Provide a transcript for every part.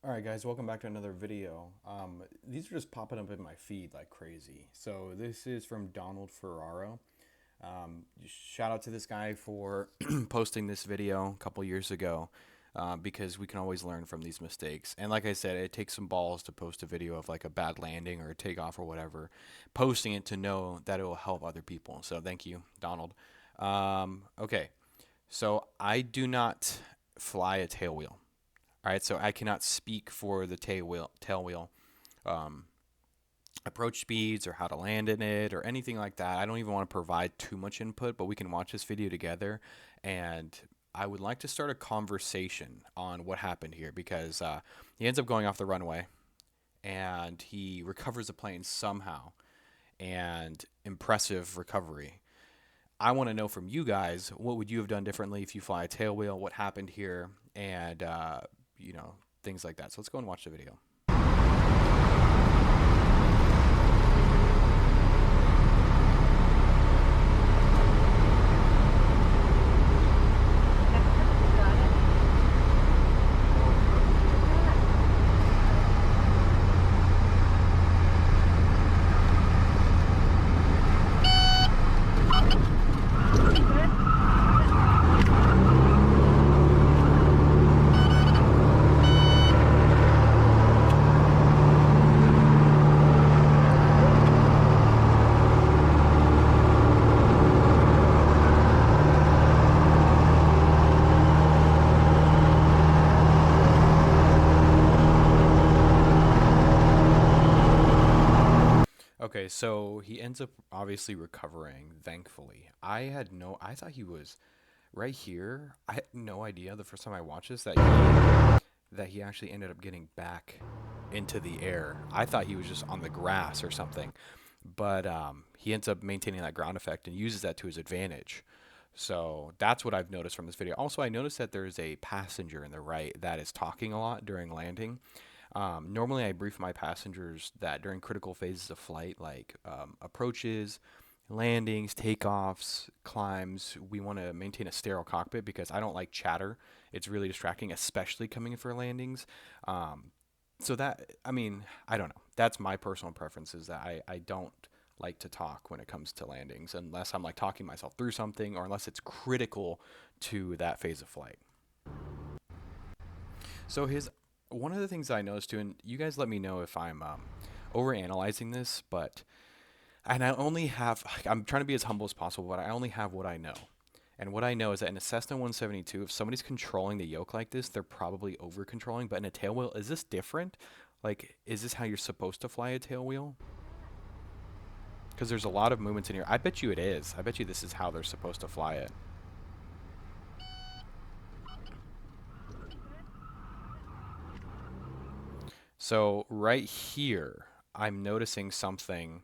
Alright guys, welcome back to another video. These are just popping up in my feed like crazy. So this is from Donald Ferraro. Shout out to this guy for posting this video a couple years ago because we can always learn from these mistakes. And like I said, it takes some balls to post a video of like a bad landing or a takeoff or whatever. Posting it to know that it will help other people. So thank you, Donald. Okay, so I do not fly a tail wheel. All right, so I cannot speak for the tail wheel approach speeds or how to land in it or anything like that. I don't even want to provide too much input, but we can watch this video together. And I would like to start a conversation on what happened here because he ends up going off the runway and he recovers the plane somehow. And impressive recovery. I want to know from you guys, what would you have done differently if you fly a tail wheel? What happened here? And things like that. So let's go and watch the video. Okay, so he ends up obviously recovering, thankfully. I thought he was right here. I had no idea the first time I watched this that he actually ended up getting back into the air. I thought he was just on the grass or something. But he ends up maintaining that ground effect and uses that to his advantage. So that's what I've noticed from this video. Also, I noticed that there's a passenger in the right that is talking a lot during landing. Normally, I brief my passengers that during critical phases of flight, like approaches, landings, takeoffs, climbs, we want to maintain a sterile cockpit because I don't like chatter. It's really distracting, especially coming in for landings. So that, I mean, I don't know. That's my personal preference is that I don't like to talk when it comes to landings unless I'm like talking myself through something or unless it's critical to that phase of flight. So one of the things I noticed too, and you guys let me know if I'm over analyzing this, and I'm trying to be as humble as possible, but I only have what I know. And what I know is that in a Cessna 172, if somebody's controlling the yoke like this, they're probably over controlling. But in a tail wheel, is this different? Like, is this how you're supposed to fly a tail wheel? Because there's a lot of movements in here. I bet you it is. I bet you this is how they're supposed to fly it. So right here, I'm noticing something.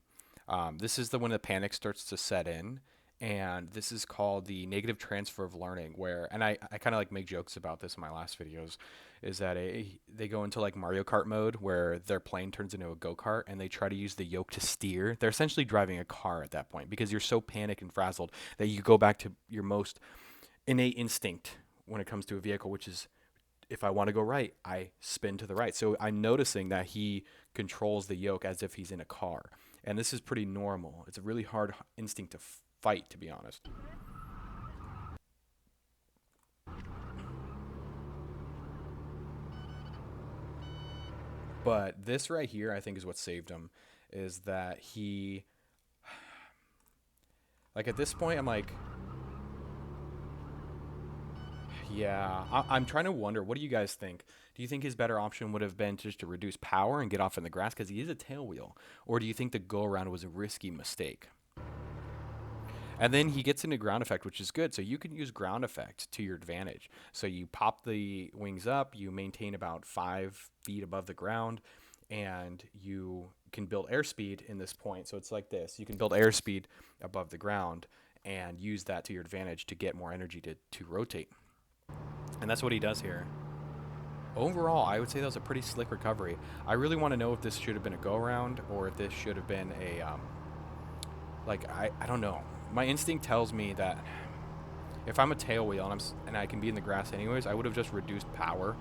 This is when the panic starts to set in, and this is called the negative transfer of learning. And I kind of like make jokes about this in my last videos, is that they go into like Mario Kart mode where their plane turns into a go-kart and they try to use the yoke to steer. They're essentially driving a car at that point because you're so panicked and frazzled that you go back to your most innate instinct when it comes to a vehicle, which is if I want to go right, I spin to the right. So I'm noticing that he controls the yoke as if he's in a car. And this is pretty normal. It's a really hard instinct to fight, to be honest. But this right here, I think, is what saved him, is that like at this point, I'm like, yeah, I'm trying to wonder, what do you guys think? Do you think his better option would have been just to reduce power and get off in the grass because he is a tail wheel? Or do you think the go around was a risky mistake? And then he gets into ground effect, which is good. So you can use ground effect to your advantage. So you pop the wings up, you maintain about 5 feet above the ground, and you can build airspeed in this point. So it's like this. You can build airspeed above the ground and use that to your advantage to get more energy to rotate. And that's what he does here. Overall, I would say that was a pretty slick recovery. I really want to know if this should have been a go-around or if this should have been a, I don't know. My instinct tells me that if I'm a tail wheel and I can be in the grass anyways, I would have just reduced power.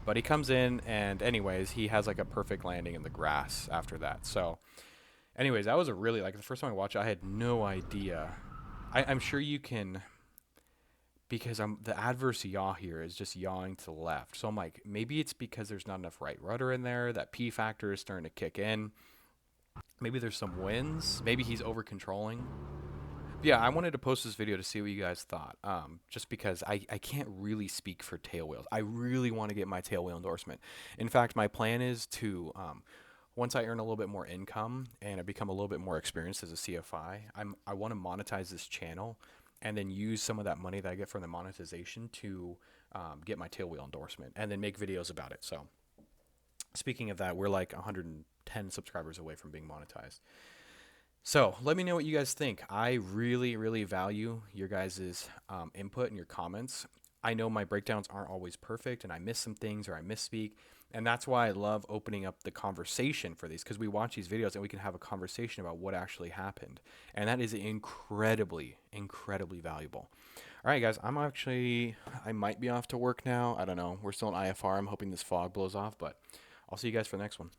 But he comes in, and anyways, he has like a perfect landing in the grass after that. So, anyways, that was a really, like, the first time I watched it, I had no idea. I'm sure you can, because the adverse yaw here is just yawing to the left. So I'm like, maybe it's because there's not enough right rudder in there. That P factor is starting to kick in. Maybe there's some winds. Maybe he's over controlling. Yeah, I wanted to post this video to see what you guys thought. Just because I can't really speak for tail wheels. I really want to get my tail wheel endorsement. In fact, my plan is to, once I earn a little bit more income and I become a little bit more experienced as a CFI, I want to monetize this channel and then use some of that money that I get from the monetization to get my tail wheel endorsement and then make videos about it. So speaking of that, we're like 110 subscribers away from being monetized. So let me know what you guys think. I really, really value your guys' input and your comments. I know my breakdowns aren't always perfect and I miss some things or I misspeak. And that's why I love opening up the conversation for these, because we watch these videos and we can have a conversation about what actually happened. And that is incredibly, incredibly valuable. All right, guys, I might be off to work now. I don't know. We're still in IFR. I'm hoping this fog blows off, but I'll see you guys for the next one.